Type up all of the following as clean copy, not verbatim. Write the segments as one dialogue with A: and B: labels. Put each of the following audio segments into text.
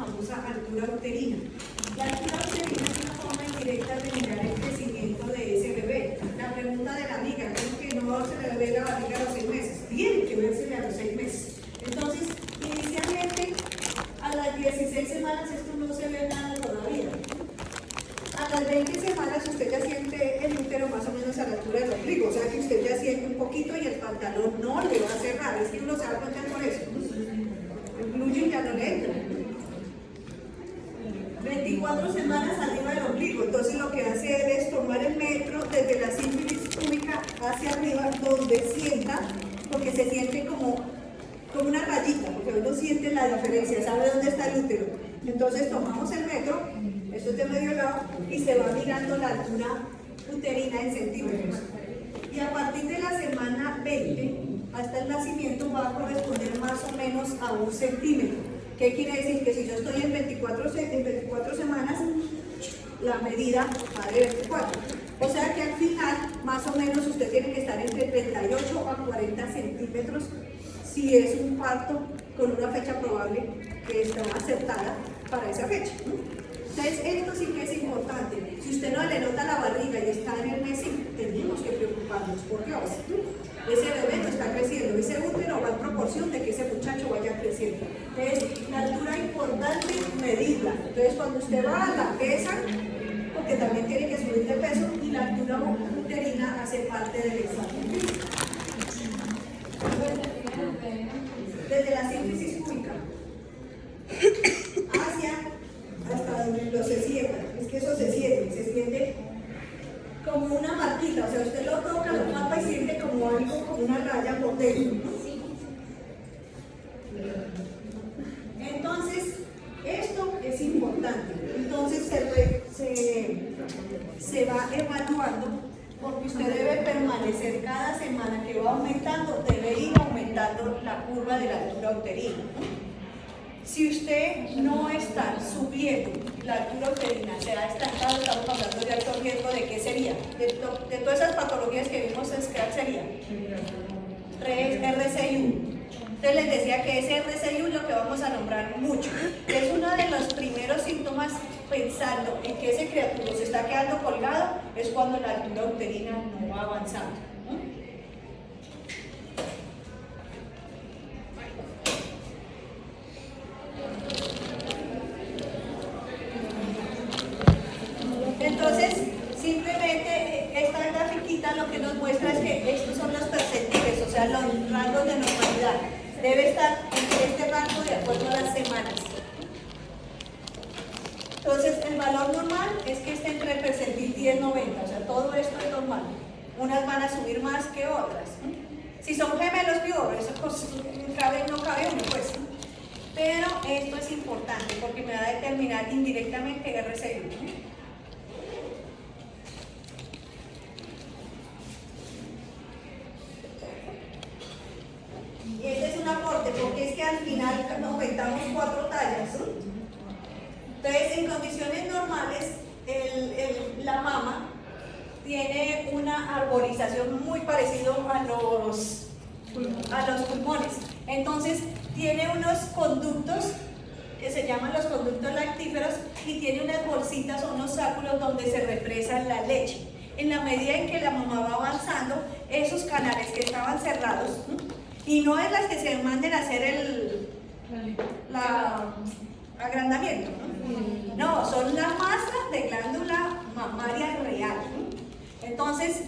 A: famosa altura uterina. La altura uterina es una forma indirecta de mirar el crecimiento de ese bebé. La pregunta de la amiga, ¿cómo que no se le ve la barriga a los 6 meses? Tiene que vérsele a los 6 meses. Entonces, inicialmente, a las 16 semanas esto no se ve nada todavía. A las 20 semanas usted ya siente el útero más o menos a la altura del ombligo, o sea que usted ya siente un poquito y el pantalón no le va a cerrar, es que uno se va a contar por eso. El blue jean ya no le entra. 24 semanas arriba del ombligo, entonces lo que hace él es tomar el metro desde la sínfisis púbica hacia arriba, donde sienta, porque se siente como una rayita, porque uno siente la diferencia, sabe dónde está el útero. Entonces tomamos el metro, esto es de medio lado, y se va mirando la altura uterina en centímetros. Y a partir de la semana 20 hasta el nacimiento va a corresponder más o menos a 1 centímetro. ¿Qué quiere decir? Que si yo estoy en 24 semanas, la medida va de 24. O sea que al final, más o menos, usted tiene que estar entre 38 a 40 centímetros si es un parto con una fecha probable que está aceptada para esa fecha. Entonces, esto sí que es importante. Si usted no le nota la barriga y está en el mes, sí, tenemos que preocuparnos. ¿Por Dios? Ese bebé no está creciendo, ese útero va en proporción de que ese muchacho vaya creciendo. Entonces, la altura importante, medirla. Entonces, cuando usted va a la pesa, porque también tiene que subir de peso, y la altura uterina hace parte del examen. Desde la sínfisis púbica hasta donde lo se sienta, es que eso se siente como una marquita, o sea, usted lo toca, lo palpa y siente como algo, como una raya por dentro, ¿no? Entonces, esto es importante. Entonces se va evaluando, porque usted debe permanecer cada semana que va aumentando, debe ir aumentando la curva de la altura uterina, ¿no? Si usted no está subiendo la altura uterina, se ha estancado, estamos hablando de alto riesgo, ¿de qué sería? De todas esas patologías que vimos en SCRAC sería RCI1. Entonces les decía que ese RCI1 es lo que vamos a nombrar mucho, que es uno de los primeros síntomas pensando en que ese criatura se está quedando colgado, es cuando la altura uterina no va avanzando. Entonces, simplemente esta grafiquita lo que nos muestra es que estos son los percentiles, o sea, los rangos de normalidad. Debe estar en este rango de acuerdo a las semanas. Entonces, el valor normal es que esté entre el percentil 10 y 90, o sea, todo esto es normal. Unas van a subir más que otras. Si son gemelos, peor, eso no cabe uno, pues. Pero esto es importante porque me va a determinar indirectamente RCI. Y este es un aporte, porque es que al final aumentamos 4 tallas, ¿no? Entonces, en condiciones normales, la mama tiene una arborización muy parecida a los pulmones. Entonces, tiene unos conductos que se llaman los conductos lactíferos y tiene unas bolsitas o unos sáculos donde se represa la leche. En la medida en que la mamá va avanzando, esos canales que estaban cerrados, ¿no? Y no es las que se manden a hacer el agrandamiento, ¿no? No, son la masa de glándula mamaria real, ¿no? Entonces,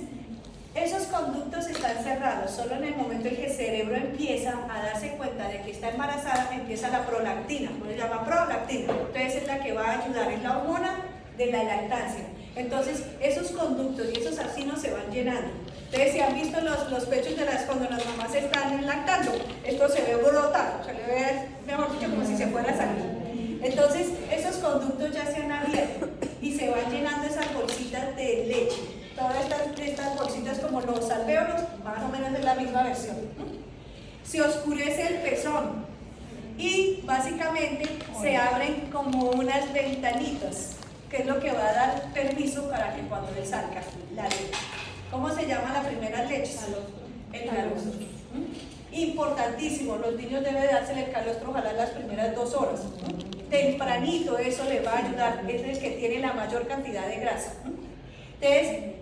A: esos conductos están cerrados. Solo en el momento en que el cerebro empieza a darse cuenta de que está embarazada, empieza la prolactina, se llama prolactina. Entonces es la que va a ayudar, en la hormona de la lactancia. Entonces, esos conductos y esos arcinos se van llenando. Entonces, si han visto los pechos cuando las mamás están lactando, esto se ve brotado, se le ve, mejor dicho, como si se fuera a salir. Entonces, esos conductos ya se han abierto y se van llenando esas bolsitas de leche. Todas estas bolsitas, como los alvéolos, más o menos es la misma versión, ¿no? Se oscurece el pezón y básicamente se abren como unas ventanitas, que es lo que va a dar permiso para que cuando le salga la leche. ¿Cómo se llama la primera leche? El calostro. Importantísimo, los niños deben dársele el calostro, ojalá las primeras 2 horas, ¿no? tempranito eso le va a ayudar, es el que tiene la mayor cantidad de grasa. Entonces,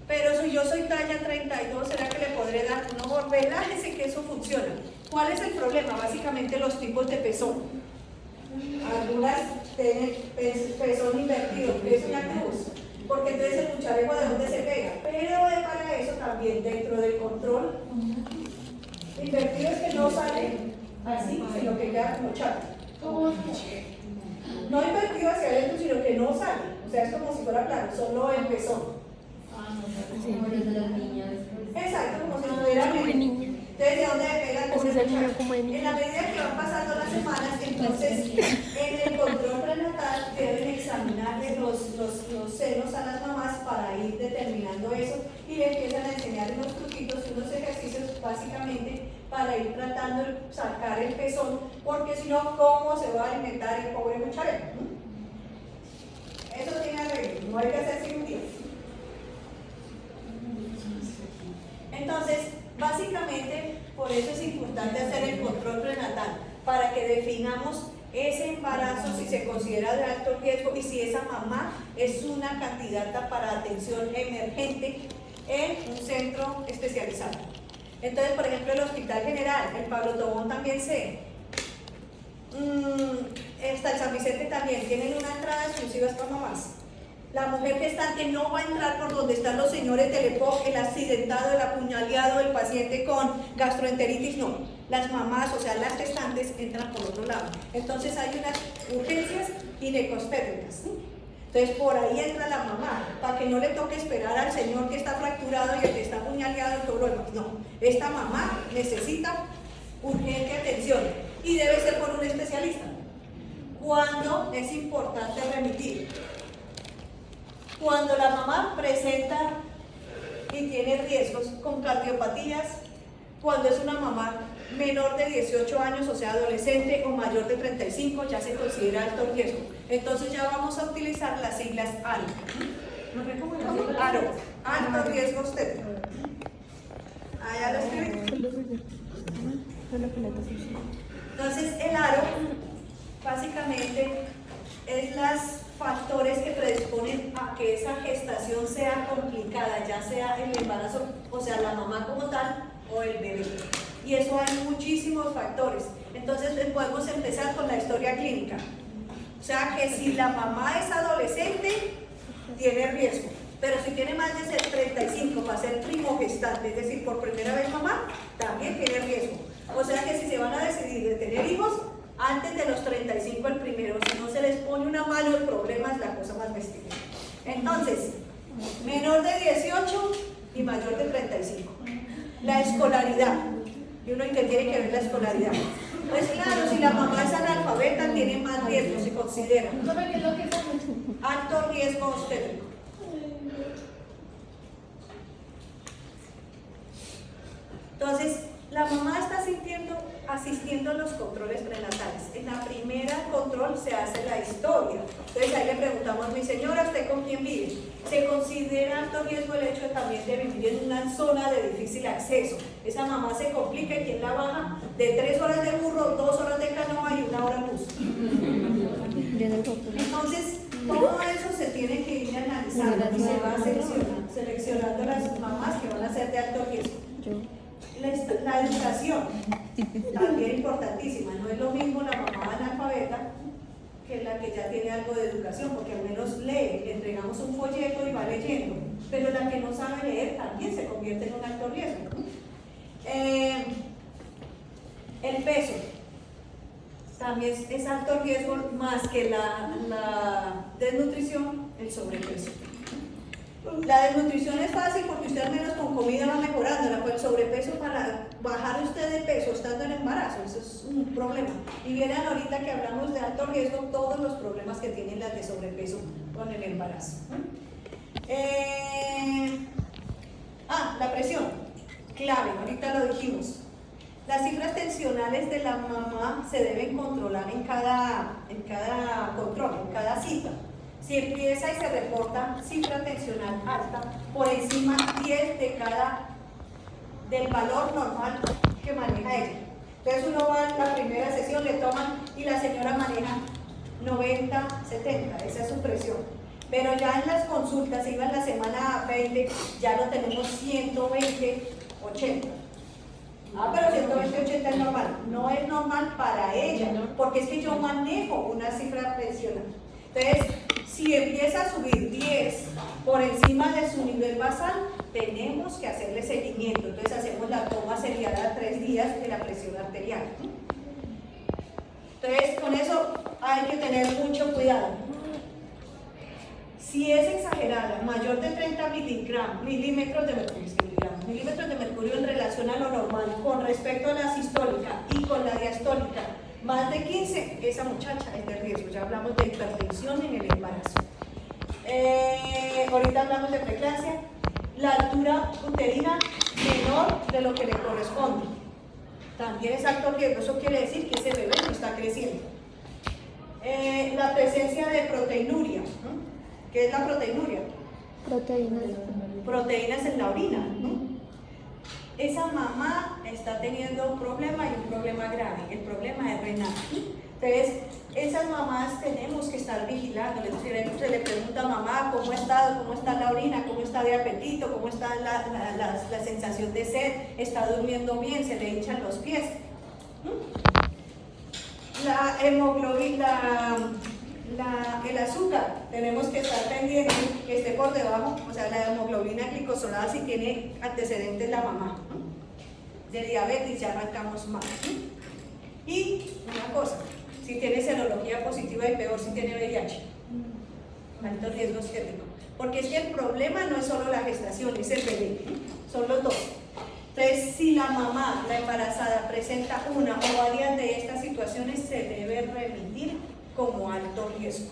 A: pero si yo soy talla 32, ¿será que le podré dar? No, relájese que eso funciona. ¿Cuál es el problema? Básicamente los tipos de pezón. Algunas tienen pezón invertido, que es una cruz, porque entonces el cucharejo de dónde se pega. Pero para eso también dentro del control, invertido es que no sale así, sino que queda como chato. No invertido hacia adentro, sino que no sale. O sea, es como si fuera plano, solo el pezón. Exacto, como si estuviera bien. Entonces, ¿de dónde le pega? En la medida que van pasando las semanas, entonces en el control prenatal deben examinarle los senos a las mamás para ir determinando eso y le empiezan a enseñar unos truquitos y unos ejercicios básicamente para ir tratando de sacar el pezón, porque si no, ¿cómo se va a alimentar el pobre cucharero? Eso tiene arreglo, no hay que hacer cirugía. Entonces, básicamente, por eso es importante hacer el control prenatal, para que definamos ese embarazo, si se considera de alto riesgo y si esa mamá es una candidata para atención emergente en un centro especializado. Entonces, por ejemplo, el Hospital General, el Pablo Tobón también está el San Vicente también, tienen una entrada exclusiva para mamás. La mujer gestante no va a entrar por donde están los señores del EPOC, el accidentado, el apuñaleado, el paciente con gastroenteritis, no. Las mamás, o sea, las gestantes, entran por otro lado. Entonces hay unas urgencias ginecobstétricas. Entonces por ahí entra la mamá, para que no le toque esperar al señor que está fracturado y el que está apuñaleado y todo lo demás. No, esta mamá necesita urgente atención y debe ser por un especialista. ¿Cuándo es importante remitir? Cuando la mamá presenta y tiene riesgos con cardiopatías, cuando es una mamá menor de 18 años, o sea, adolescente o mayor de 35, ya se considera alto riesgo. Entonces ya vamos a utilizar las siglas ARO. ARO, alto riesgo obstétrico. ¿Ya lo escribí? Entonces el ARO básicamente es los factores que predisponen a que esa gestación sea complicada, ya sea el embarazo, o sea, la mamá como tal o el bebé. Y eso hay muchísimos factores. Entonces podemos empezar con la historia clínica. O sea que si la mamá es adolescente, tiene riesgo. Pero si tiene más de 35 para ser primogestante, es decir, por primera vez mamá, también tiene riesgo. O sea que si se van a decidir de tener hijos, antes de los 35 el primero, si no se les pone una mano, el problema es la cosa más bestia. Entonces, menor de 18 y mayor de 35. La escolaridad. Y uno que tiene que ver la escolaridad. Pues claro, si la mamá es analfabeta, tiene más riesgo, se considera. Alto riesgo obstétrico. Entonces, la mamá está asistiendo a los controles prenatales. En la primera control se hace la historia. Entonces ahí le preguntamos, mi señora, ¿usted con quién vive? Se considera alto riesgo el hecho también de vivir en una zona de difícil acceso. Esa mamá se complica y ¿quién la baja? De 3 horas de burro, 2 horas de canoa y 1 hora en bus. Entonces, todo eso se tiene que ir analizando y se va seleccionando las mamás que van a ser de alto riesgo. La educación, también importantísima, no es lo mismo la mamá analfabeta que la que ya tiene algo de educación, porque al menos lee, le entregamos un folleto y va leyendo, pero la que no sabe leer también se convierte en un alto riesgo. El peso también es alto riesgo, más que la desnutrición, el sobrepeso. La desnutrición es fácil porque usted al menos con comida va mejorando, pero el sobrepeso, para bajar usted de peso estando en embarazo, eso es un problema. Y vieran ahorita que hablamos de alto riesgo, todos los problemas que tienen las de sobrepeso con el embarazo. La presión, clave, ahorita lo dijimos. Las cifras tensionales de la mamá se deben controlar en cada control, en cada cita. Si empieza y se reporta cifra tensional alta, por encima 10 del valor normal que maneja ella. Entonces uno va en la primera sesión, le toman y la señora maneja 90, 70, esa es su presión. Pero ya en las consultas, iba en la semana 20, ya lo tenemos 120, 80. Ah, pero 120, 80 es normal. No es normal para ella, porque es que yo manejo una cifra presional. Entonces, si empieza a subir 10 por encima de su nivel basal, tenemos que hacerle seguimiento. Entonces, hacemos la toma seriada a 3 días de la presión arterial. Entonces, con eso hay que tener mucho cuidado. Si es exagerada, mayor de 30 milímetros de mercurio en relación a lo normal con respecto a la sistólica y con la diastólica, más de 15, esa muchacha es de riesgo. Ya hablamos de hipertensión en el embarazo. Ahorita hablamos de preeclampsia. La altura uterina menor de lo que le corresponde. También es alto riesgo. Eso quiere decir que ese bebé no está creciendo. La presencia de proteinuria. ¿Qué es la proteinuria? Proteínas en la orina. Esa mamá está teniendo un problema y un problema grave. El problema es renal. Entonces, esas mamás tenemos que estar vigilando. Se le pregunta a mamá cómo está la orina, cómo está de apetito, cómo está la sensación de sed, está durmiendo bien, se le hinchan los pies. La hemoglobina, el azúcar, tenemos que estar pendientes que esté por debajo, o sea, la hemoglobina glicosilada si tiene antecedentes la mamá. De diabetes ya arrancamos mal. Y una cosa, si tiene serología positiva y peor si tiene VIH, alto riesgo ciático. Porque es que el problema no es solo la gestación, es el bebé, son los dos. Entonces, si la mamá, la embarazada, presenta una o varias de estas situaciones, se debe remitir como alto riesgo.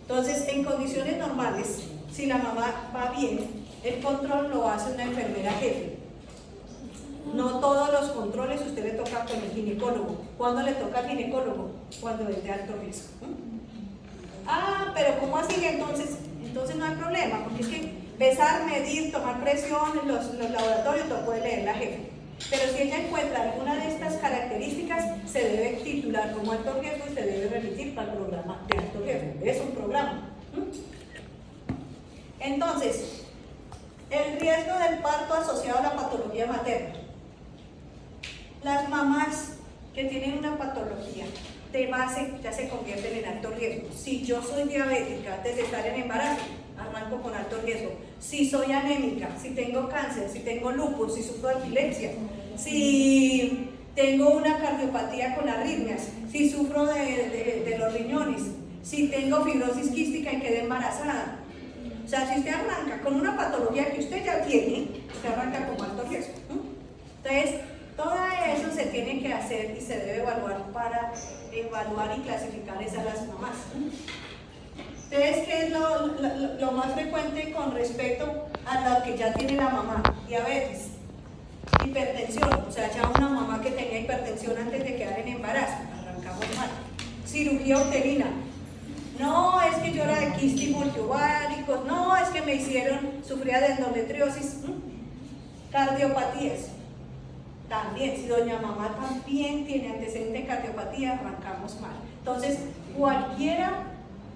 A: Entonces, en condiciones normales, si la mamá va bien, el control lo hace una enfermera jefe. No todos los controles usted le toca con el ginecólogo. ¿Cuándo le toca al ginecólogo? Cuando es de alto riesgo. Ah, pero ¿cómo así? Entonces no hay problema, porque es que pesar, medir, tomar presión en los laboratorios lo puede leer la jefe. Pero si ella encuentra alguna de estas características, se debe titular como alto riesgo y se debe remitir para el programa de alto riesgo. Es un programa. Entonces, el riesgo del parto asociado a la patología materna. Las mamás que tienen una patología de base ya se convierten en alto riesgo. Si yo soy diabética antes de estar en embarazo, arranco con alto riesgo. Si soy anémica, si tengo cáncer, si tengo lupus, si sufro de epilepsia, si tengo una cardiopatía con arritmias, si sufro de los riñones, si tengo fibrosis quística y quedé embarazada. O sea, si usted arranca con una patología que usted ya tiene, usted arranca con alto riesgo. Entonces, todo eso se tiene que hacer y se debe evaluar para evaluar y clasificar esas las mamás. Entonces, ¿qué es lo más frecuente con respecto a lo que ya tiene la mamá? Diabetes, hipertensión, o sea, ya una mamá que tenía hipertensión antes de quedar en embarazo, arrancamos mal. Cirugía uterina, no, es que yo era de quistes multiováricos, no, es que me hicieron, sufría de endometriosis. Cardiopatías, también, si doña mamá también tiene antecedente de cardiopatía, arrancamos mal. Entonces, cualquiera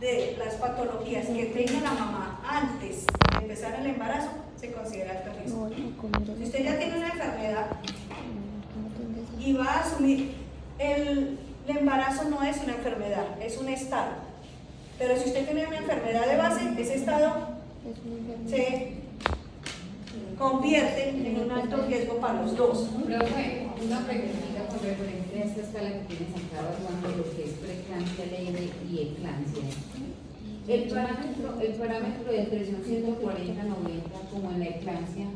A: de las patologías que tenga la mamá antes de empezar el embarazo se considera alto riesgo. Si usted ya tiene una enfermedad y va a asumir, el embarazo no es una enfermedad, es un estado. Pero si usted tiene una enfermedad de base, ese estado se convierte en un alto riesgo para los dos.
B: Profe, una preguntita con referencia a esta escala que tienes acá evaluando lo que es preeclampsia leve y eclampsia. El parámetro de presión 140-90 como en la eclampsia,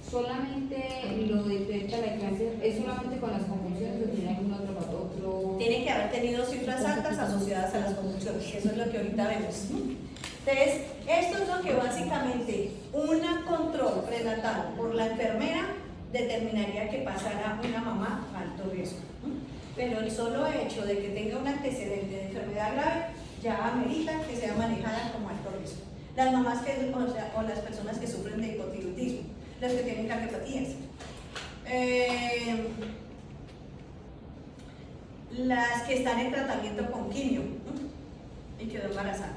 B: ¿solamente lo detecta la eclampsia? ¿Es solamente con las convulsiones o tiene algún otro?
A: Tiene que haber tenido cifras altas asociadas a las convulsiones, eso es lo que ahorita vemos. Entonces, esto es lo que básicamente un control prenatal por la enfermera determinaría que pasara una mamá a alto riesgo. Pero el solo hecho de que tenga un antecedente de enfermedad grave ya amerita que sea manejada como alto riesgo. Las mamás o las personas que sufren de hipotiroidismo, las que tienen cardiopatías, las que están en tratamiento con quimio, y quedó embarazada.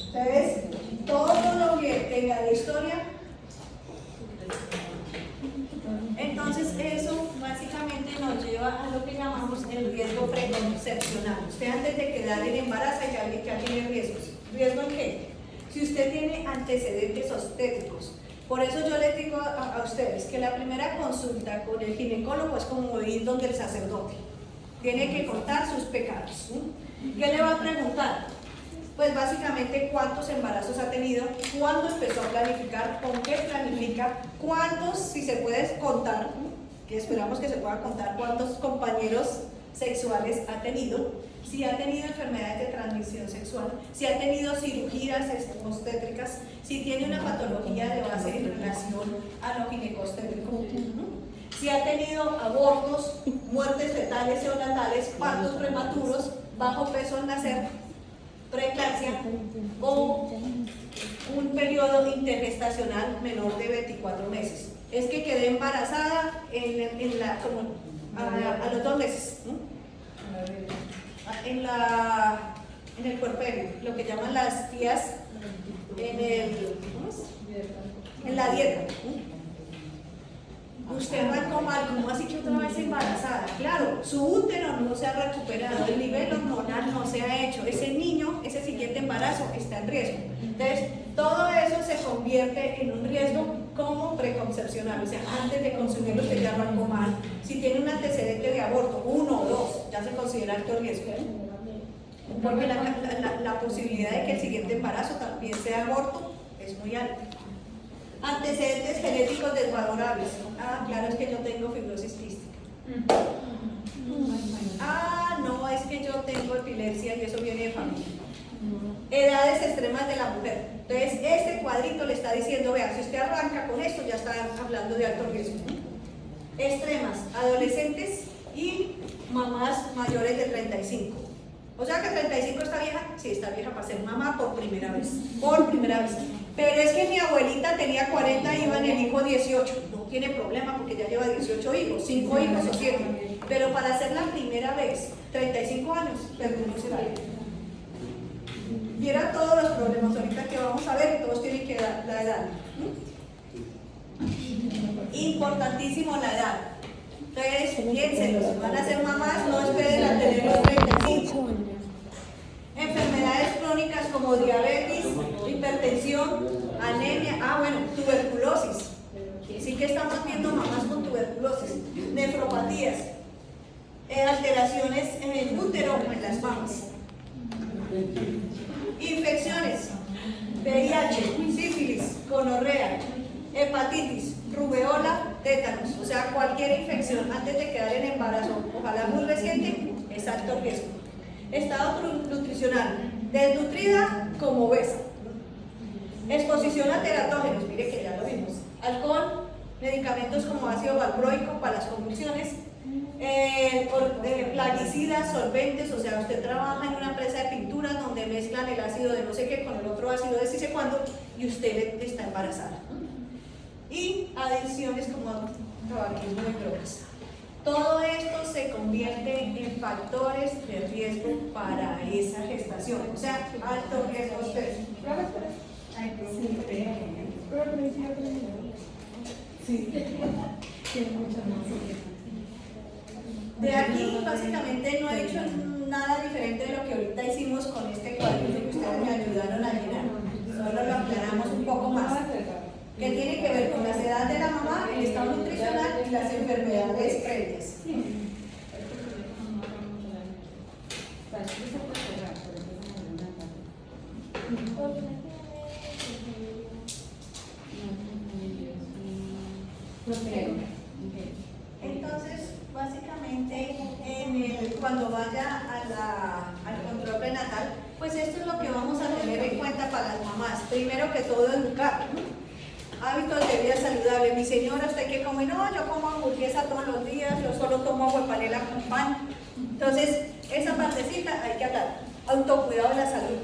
A: Entonces, todo lo que tenga de historia, entonces eso básicamente nos lleva a lo que llamamos el riesgo preconcepcional. Usted antes de quedar en embarazo ya tiene riesgos. ¿Riesgo en qué? Si usted tiene antecedentes obstétricos. Por eso yo les digo a ustedes que la primera consulta con el ginecólogo es como ir donde el sacerdote. Tiene que contar sus pecados. ¿Qué le va a preguntar? Pues básicamente cuántos embarazos ha tenido, cuándo empezó a planificar, con qué planifica, cuántos, si se puede contar, que esperamos que se pueda contar, cuántos compañeros sexuales ha tenido, si ha tenido enfermedades de transmisión sexual, si ha tenido cirugías obstétricas, si tiene una patología de base en relación a lo ginecostétrico, si ha tenido abortos, muertes fetales o natales, partos prematuros, bajo peso al nacer, preeclampsia o un periodo intergestacional menor de 24 meses. Es que quedé embarazada a los 2 meses, ¿no? en el puerperio, lo que llaman las tías en la dieta. Usted arrancó mal, ¿cómo así que otra vez embarazada? Claro, su útero no se ha recuperado, el nivel hormonal no se ha hecho, ese niño, ese siguiente embarazo está en riesgo. Entonces, todo eso se convierte en un riesgo como preconcepcional, o sea, antes de consumirlo usted ya arrancó mal. Si tiene un antecedente de aborto, 1 o 2, ya se considera alto riesgo. Porque la posibilidad de que el siguiente embarazo también sea aborto es muy alta. Antecedentes genéticos desfavorables. Claro, es que yo tengo fibrosis quística. No, es que yo tengo epilepsia y eso viene de familia. Edades extremas de la mujer. Entonces, este cuadrito le está diciendo, vea, si usted arranca con esto, ya está hablando de alto riesgo. Extremas, adolescentes y mamás mayores de 35. O sea que 35 está vieja, sí, está vieja para ser mamá por primera vez. Por primera vez. Pero es que mi abuelita tenía 40 y iba en el hijo 18. No tiene problema porque ya lleva 18 hijos, 5 hijos o 7. Pero para ser la primera vez, 35 años, perdónese la vida. Viera todos los problemas ahorita que vamos a ver y todos tienen que dar la edad. Importantísimo la edad. Entonces, piénsenlo, si van a ser mamás, no esperen a tener los 35. Enfermedades crónicas como diabetes, hipertensión, anemia, tuberculosis. Sí que estamos viendo mamás con tuberculosis, nefropatías, alteraciones en el útero o en las mamas. Infecciones, VIH, sífilis, gonorrea, hepatitis, rubeola, tétanos, o sea, cualquier infección antes de quedar en embarazo, ojalá muy reciente, es alto riesgo. Estado nutricional, desnutrida como obesa. Exposición a teratógenos, mire que ya lo vimos. Alcohol, medicamentos como ácido valproico para las convulsiones, plaguicidas, solventes, o sea, usted trabaja en una empresa de pinturas donde mezclan el ácido de no sé qué con el otro ácido de sí sé cuándo y usted está embarazada. Y adicciones como tabaquismo y drogas. Todo esto se convierte en factores de riesgo para esa gestación, o sea, alto riesgo usted. De aquí, básicamente, no he hecho nada diferente de lo que ahorita hicimos con este cuadrito que ustedes me ayudaron a llenar. Solo lo aclaramos un poco más. Que tiene que ver con las edades de la mamá, el estado nutricional y las enfermedades previas. Entonces, básicamente, cuando vaya al control prenatal, pues esto es lo que vamos a tener en cuenta para las mamás. Primero que todo, educar. Hábitos de vida saludable. Mi señora, ¿usted qué come? No, yo como hamburguesa todos los días, yo solo tomo agua de panela con pan. Entonces, esa partecita hay que hablar. Autocuidado de la salud.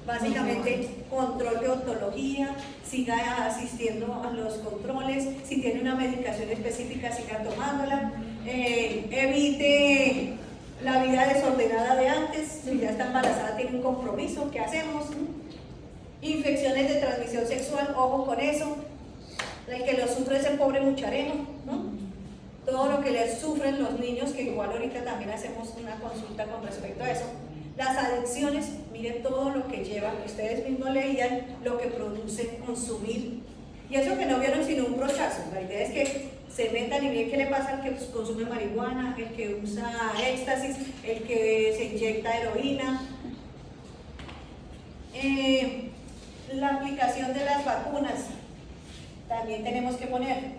A: Básicamente, control de odontología, siga asistiendo a los controles, si tiene una medicación específica, siga tomándola, evite La vida desordenada de antes, si ya está embarazada tiene un compromiso, ¿qué hacemos? Infecciones de transmisión sexual, ojo con eso. El que lo sufre es el pobre mucharejo, ¿no? Todo lo que les sufren los niños, que igual ahorita también hacemos una consulta con respecto a eso. Las adicciones, miren todo lo que lleva, que ustedes mismos leían, lo que produce consumir. Y eso que no vieron sino un brochazo. La idea es que se metan y miren qué le pasa al que consume marihuana, el que usa éxtasis, el que se inyecta heroína. La aplicación de las vacunas, también tenemos que poner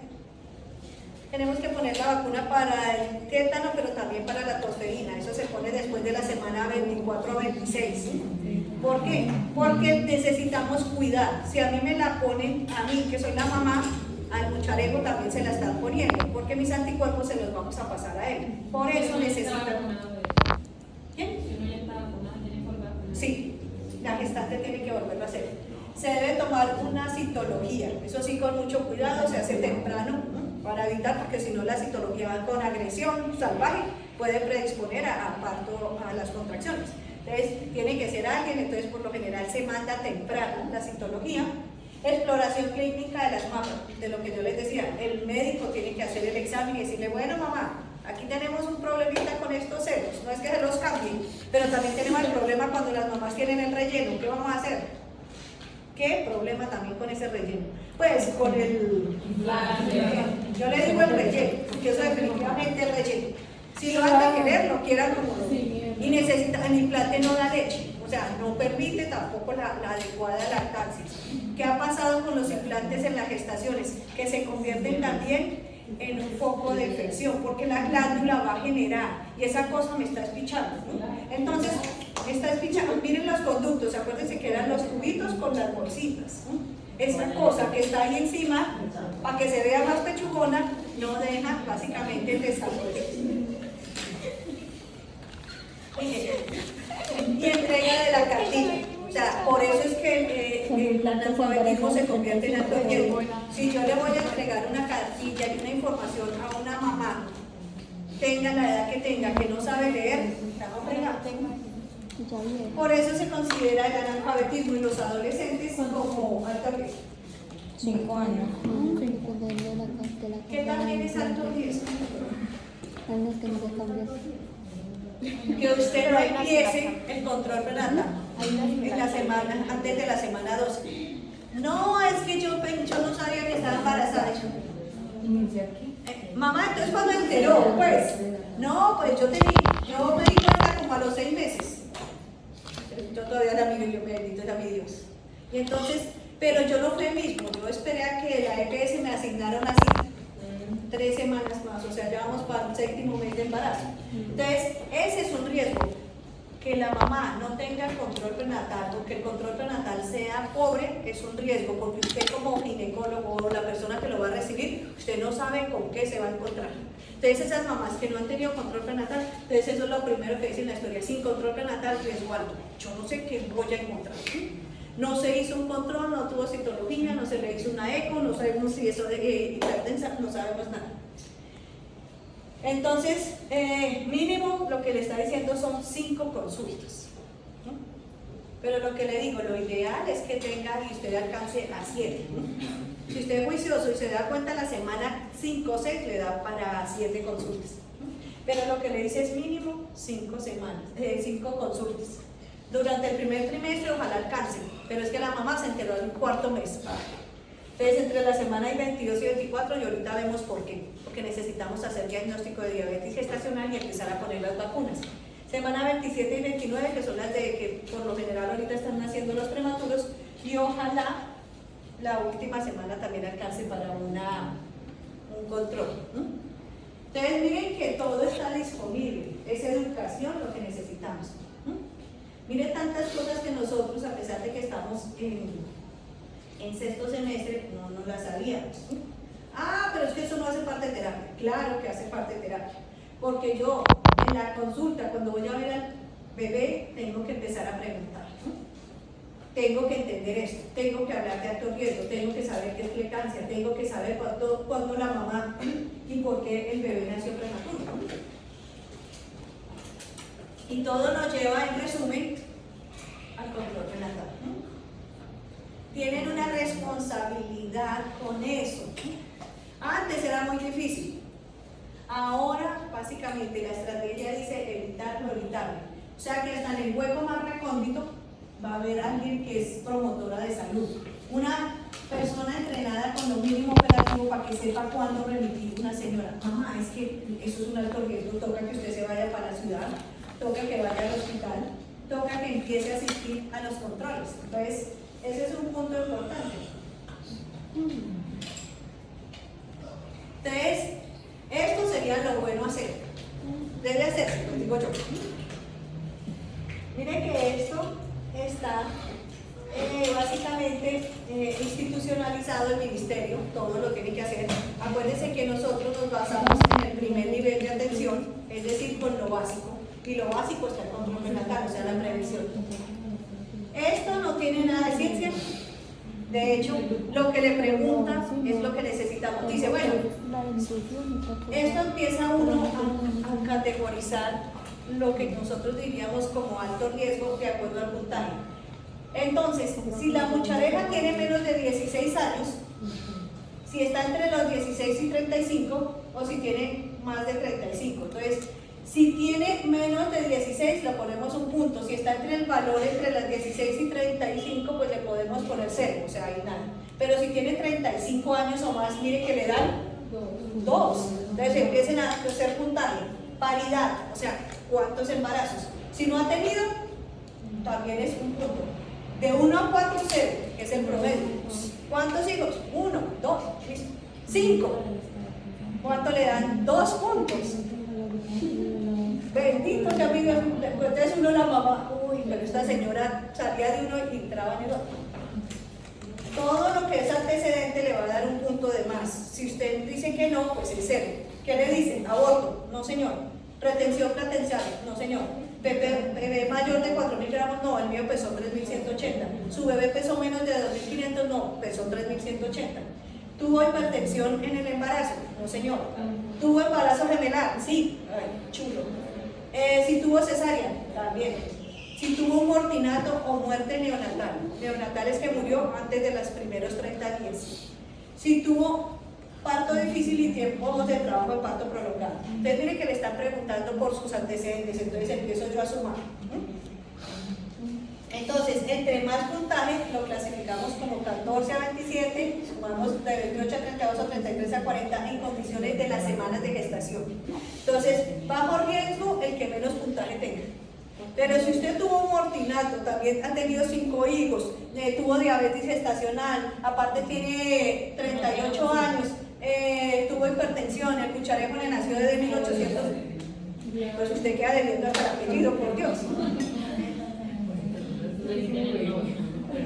A: la vacuna para el tétano, pero también para la tosferina. Eso se pone después de la semana 24 o 26. ¿Por qué? Porque necesitamos cuidar. Si a mí me la ponen, a mí que soy la mamá, al mucharejo también se la están poniendo, porque mis anticuerpos se los vamos a pasar a él. Por eso necesitan. ¿Quién? Sí, la gestante tiene que volverlo a hacer. Se debe tomar una citología, eso sí con mucho cuidado, se hace temprano, ¿no? Para evitar, porque si no la citología va con agresión salvaje, puede predisponer a parto, a las contracciones. Entonces tiene que ser alguien, entonces por lo general se manda temprano la citología. Exploración clínica de las mamas, de lo que yo les decía, el médico tiene que hacer el examen y decirle, bueno mamá, aquí tenemos un problemita con estos senos, no es que se los cambien, pero también tenemos el problema cuando las mamás tienen el relleno, ¿qué vamos a hacer? ¿Qué problema también con ese relleno? Pues con el... yo le digo el relleno, porque eso definitivamente es relleno. Si lo van a querer, lo quieran como lo. Y necesita, el implante no da leche, o sea, no permite tampoco la adecuada lactancia. ¿Qué ha pasado con los implantes en las gestaciones? Que se convierten también en un foco de infección, porque la glándula va a generar, y esa cosa me está espichando, ¿no? Entonces, está espichando, miren los conductos, acuérdense que eran los tubitos con las bolsitas, ¿no? Esa cosa que está ahí encima, para que se vea más pechugona, no deja básicamente el desarrollo. Y entrega de la cartilla. O sea, por eso es que el analfabetismo se convierte en alto riesgo. Si yo le voy a entregar una cartilla y una información a una mamá, tenga la edad que tenga, que no sabe leer, estamos fregados. Por eso se considera el analfabetismo y los adolescentes como alto riesgo.
C: 5 años.
A: ¿Qué también es alto riesgo? Que usted no empiece el control prenatal en la semana, antes de la semana 12. No, es que yo no sabía que estaba embarazada. Mamá, entonces cuando enteró, pues, no, pues yo me di cuenta como a los 6 meses. Yo todavía la miro y yo bendito era mi Dios. Y entonces, pero yo no fue mismo, yo esperé a que la EPS me asignaron así 3 semanas más, o sea, ya vamos para el 7º mes de embarazo. Entonces, ese es un riesgo, que la mamá no tenga el control prenatal o que el control prenatal sea pobre, es un riesgo, porque usted como ginecólogo o la persona que lo va a recibir, usted no sabe con qué se va a encontrar. Entonces, esas mamás que no han tenido control prenatal, entonces eso es lo primero que dice en la historia, sin control prenatal, riesgo alto. Yo no sé qué voy a encontrar. No se hizo un control, no tuvo citología, no se le hizo una eco, no sabemos si eso de hipertensa, no sabemos nada. Entonces, mínimo lo que le está diciendo son 5 consultas, ¿no? Pero lo que le digo, lo ideal es que tenga y usted alcance a 7, ¿no? Si usted es juicioso y se da cuenta la semana 5 o 6, le da para 7 consultas, ¿no? Pero lo que le dice es mínimo 5 consultas. Durante el primer trimestre ojalá alcance, pero es que la mamá se enteró en el 4º mes. Entonces entre la semana 22 y 24 y ahorita vemos por qué, porque necesitamos hacer diagnóstico de diabetes gestacional y empezar a poner las vacunas. Semana 27 y 29, que son las de que por lo general ahorita están naciendo los prematuros, y ojalá la última semana también alcance para un control, ¿no? Entonces miren que todo está disponible, es educación lo que necesitamos, ¿no? Miren tantas cosas que nosotros, a pesar de que estamos en 6º semestre, no las sabíamos. Ah, pero es que eso no hace parte de terapia. Claro que hace parte de terapia. Porque yo, en la consulta, cuando voy a ver al bebé, tengo que empezar a preguntar, ¿no? Tengo que entender esto, tengo que hablar de alto riesgo, tengo que saber qué es preeclampsia, tengo que saber cuándo la mamá y por qué el bebé nació prematuro, ¿no? Y todo nos lleva, en resumen, al control prenatal. Tienen una responsabilidad con eso. Antes era muy difícil. Ahora, básicamente, la estrategia dice evitarlo, evitarlo. O sea que hasta en el hueco más recóndito va a haber alguien que es promotora de salud. Una persona entrenada con lo mínimo operativo para que sepa cuándo remitir una señora. Mamá, es que eso es un alto riesgo, toca que usted se vaya para la ciudad, toca que vaya al hospital, toca que empiece a asistir a los controles. Entonces, ese es un punto importante. Entonces, esto sería lo bueno hacer. Debe hacerse, lo digo yo. Miren que esto está básicamente institucionalizado el ministerio, todo lo tiene que hacer. Acuérdense que nosotros nos basamos en el primer nivel de atención, es decir, con lo básico. Y lo básico está el control prenatal, o sea, la prevención. Esto no tiene nada de ciencia. De hecho, lo que le pregunta es lo que necesitamos. Dice, bueno, esto empieza uno a categorizar lo que nosotros diríamos como alto riesgo de acuerdo al puntaje. Entonces, si la muchareja tiene menos de 16 años, si está entre los 16 y 35, o si tiene más de 35. Entonces, si tiene menos de 16, le ponemos un punto. Si está entre el valor entre las 16 y 35, pues le podemos poner 0, o sea, ahí nada. Pero si tiene 35 años o más, mire que le dan 2. Entonces empiecen a hacer puntaje. Paridad, o sea, ¿cuántos embarazos? Si no ha tenido, también es un punto. De 1 a 4, 0, que es el promedio. ¿Cuántos hijos? 1, 2, 5. ¿Cuánto le dan? 2 puntos. Bendito sea mi Dios. Entonces uno la mamá, uy, pero esta señora salía de uno y entraba en el otro. Todo lo que es antecedente le va a dar un punto de más. Si usted dice que no, pues es 0. ¿Qué le dicen? Aborto, no señor. Retención platencial, no señor. Bebé mayor de 4.000 gramos, no, el mío pesó 3.180. Su bebé pesó menos de 2.500, no, pesó 3.180. ¿Tuvo hipertensión en el embarazo? No señor. ¿Tuvo embarazo gemelar? Sí. Ay, chulo. Si tuvo cesárea, también. Si tuvo un mortinato o muerte neonatal. Neonatal es que murió antes de los primeros 30 días. Si tuvo parto difícil y tiempos de trabajo de parto prolongado. Entonces mire que le están preguntando por sus antecedentes, entonces empiezo yo a sumar. Entonces, entre más puntaje, lo clasificamos como 14 a 27, sumamos de 28 a 32 o 33 a 40 en condiciones de las semanas de gestación. Entonces, bajo riesgo el que menos puntaje tenga. Pero si usted tuvo un mortinato, también ha tenido 5 hijos, tuvo diabetes gestacional, aparte tiene 38 años, tuvo hipertensión, el cucharejo le nació desde 1800, pues usted queda debiendo hasta el apellido, por Dios.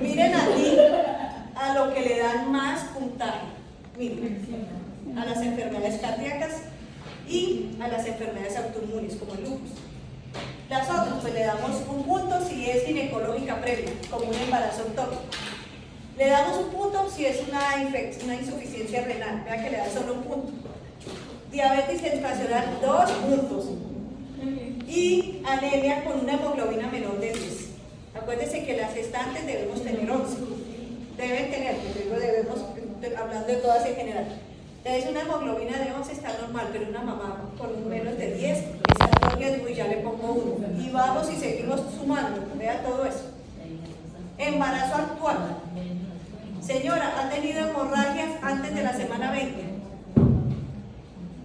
A: Miren aquí a lo que le dan más puntaje. Miren, a las enfermedades cardíacas y a las enfermedades autoinmunes como el lupus. Las otras pues le damos un punto si es ginecológica previa, como un embarazo ectópico. Le damos un punto si es una insuficiencia renal, vea que le da solo un punto. Diabetes gestacional, 2 puntos. Y anemia con una hemoglobina menor de 10. Acuérdense que las gestantes debemos tener 11. Deben tener, debemos, hablando de todas en general. Entonces una hemoglobina de 11 está normal, pero una mamá con menos de 10 está en riesgo y ya le pongo 1. Y vamos y seguimos sumando, vea todo eso. Embarazo actual. Señora, ¿ha tenido hemorragias antes de la semana 20?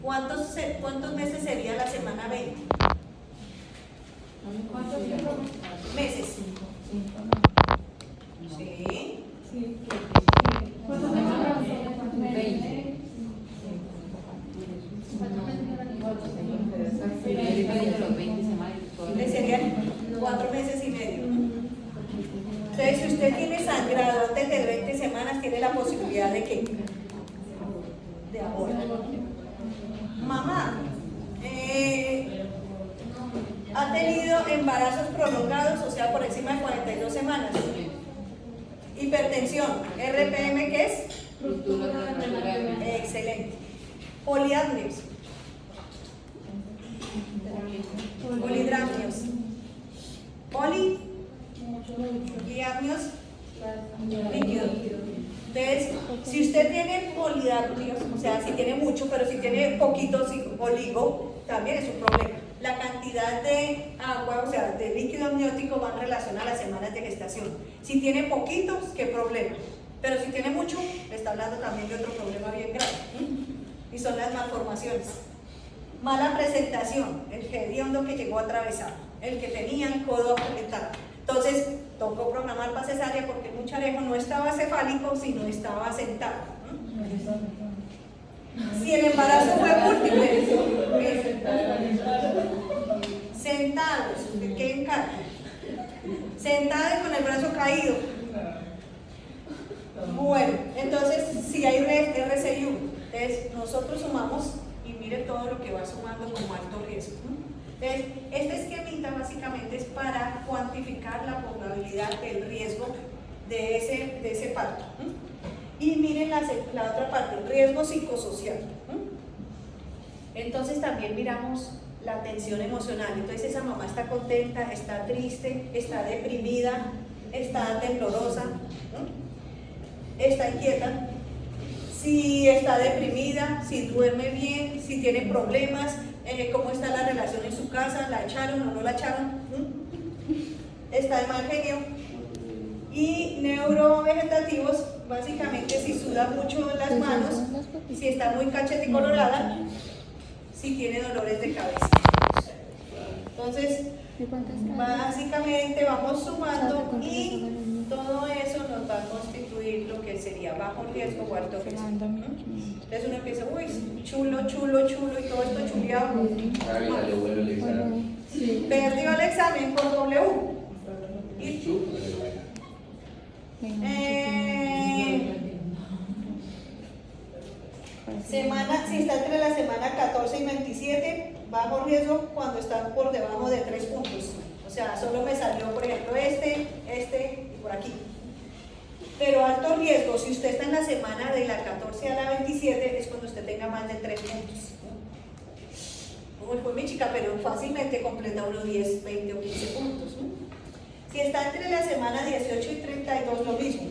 A: ¿Cuántos meses sería la semana 20? ¿Cuántos meses? Sí. ¿Cuántos meses?
B: 20.
A: Le serían 4 meses y medio. Entonces, si usted tiene sangrado antes de 20 semanas, tiene la posibilidad de ¿qué? De aborto. Mamá, ¿ha tenido embarazos prolongados, o sea, por encima de 42 semanas? Hipertensión, RPM, ¿qué es? Excelente. Poliadmios. Polidramnios. poli y amnios líquido. Entonces, si usted tiene polidactios, o sea, si tiene mucho, pero si tiene poquitos oligo, también es un problema. La cantidad de agua, o sea, de líquido amniótico va en relación a las semanas de gestación. Si tiene poquitos, ¿qué problema? Pero si tiene mucho, está hablando también de otro problema bien grave. Y son las malformaciones. Mala presentación, el hediondo que llegó atravesado, el que tenía el codo apretado. Entonces, tocó programar para cesárea porque el mucharejo no estaba cefálico, sino estaba sentado. Si el embarazo fue múltiple, sentados, ¿qué encarga? Sentado y con el brazo caído. Bueno, entonces, si hay RCIU, entonces nosotros sumamos y miren todo lo que va sumando como alto riesgo. Entonces, este esquemita básicamente es para cuantificar la probabilidad del riesgo de ese parto. Y miren la otra parte, el riesgo psicosocial. Entonces también miramos la tensión emocional. Entonces esa mamá está contenta, está triste, está deprimida, está temblorosa, está inquieta. Si está deprimida, si duerme bien, si tiene problemas, cómo está la relación en su casa, la echaron o no la echaron, está de mal genio. Y neurovegetativos, básicamente si suda mucho en las manos, si está muy cachete y colorada, si tiene dolores de cabeza. Entonces, básicamente vamos sumando y todo eso nos va a constituir lo que sería bajo riesgo o alto riesgo. Entonces uno empieza, uy, chulo, chulo, chulo, y todo esto chuleado. Perdió el examen por W. Si está entre la semana 14 y 27, bajo riesgo cuando están por debajo de 3 puntos. O sea, solo me salió, por ejemplo, este y por aquí. Pero alto riesgo, si usted está en la semana de la 14 a la 27, es cuando usted tenga más de 3 puntos. Como fue mi chica, pero fácilmente completa unos 10, 20 o 15 puntos. Si está entre la semana 18 y 32, lo mismo.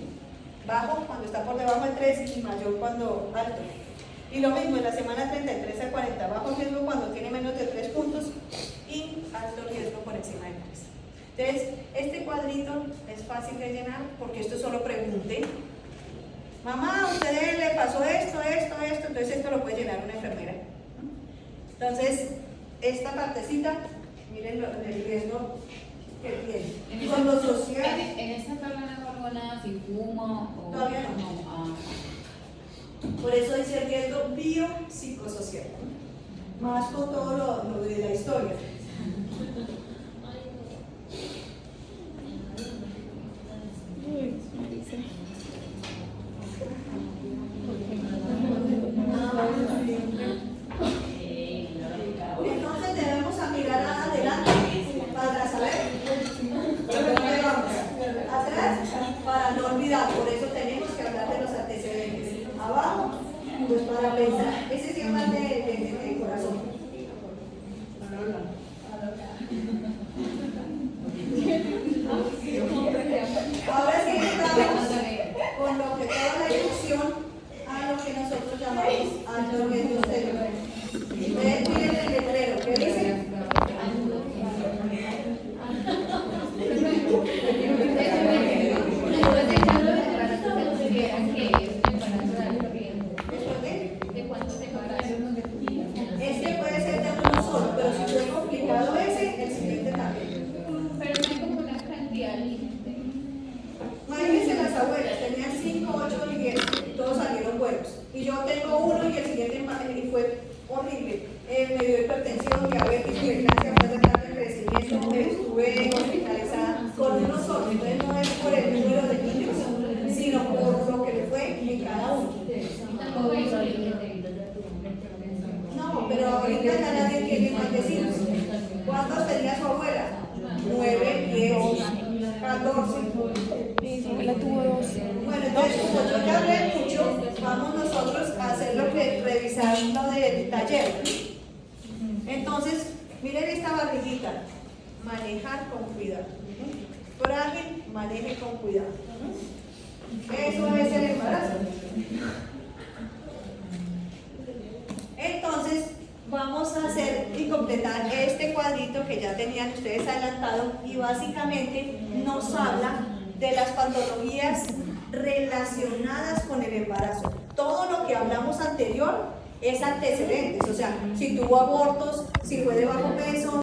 A: Bajo cuando está por debajo de 3 y mayor cuando alto. Y lo mismo en la semana 33 a 40, bajo riesgo cuando tiene menos de 3 puntos y alto riesgo por encima de 3. Entonces, este cuadrito es fácil de llenar porque esto solo pregunte. Mamá, ¿a usted le pasó esto? Entonces esto lo puede llenar una enfermera. Entonces, esta partecita, miren el riesgo que tiene. Con lo social.
B: En esta tabla no pongo nada si fumo o
A: todavía no. Por eso dice el riesgo biopsicosocial. Más con todo lo de la historia. Entonces debemos a mirar adelante para saber dónde vamos. Atrás para no olvidar, por eso tenemos que hablar de los antecedentes. Abajo, pues para pensar, ese sí es más de corazón. Ahora sí estamos con lo que toda la inducción a lo que nosotros llamamos alto riesgo exterior. Ustedes miren el letrero, ¿qué dice? Este puede ser de uno solo, pero si fue complicado ese, el siguiente también.
B: Pero no hay como una cantidad límite.
A: Imagínense las abuelas, tenían 5, 8 y 10, todos salieron buenos. Y yo tengo uno y el siguiente y fue horrible. Me dio hipertensión, diabetes, preeclampsia, fue retardado el crecimiento, estuve hospitalizada con uno solo. Entonces no es por el número de niños, sino por lo que le fue en cada uno. No, pero ahorita ya nadie tiene más de 5. ¿Cuántos tenía su abuela? 9, 10, 14.
C: Mi abuela tuvo 12.
A: Bueno, entonces como yo ya hablé mucho, vamos nosotros a hacer lo que revisar lo del taller. Entonces, miren esta barriguita. manejar con cuidado. Frágil, maneje con cuidado. Eso es el embarazo. Entonces, vamos a hacer y completar este cuadrito que ya tenían ustedes adelantado y básicamente nos habla de las patologías relacionadas con el embarazo. Todo lo que hablamos anterior es antecedentes, o sea, si tuvo abortos, si fue de bajo peso,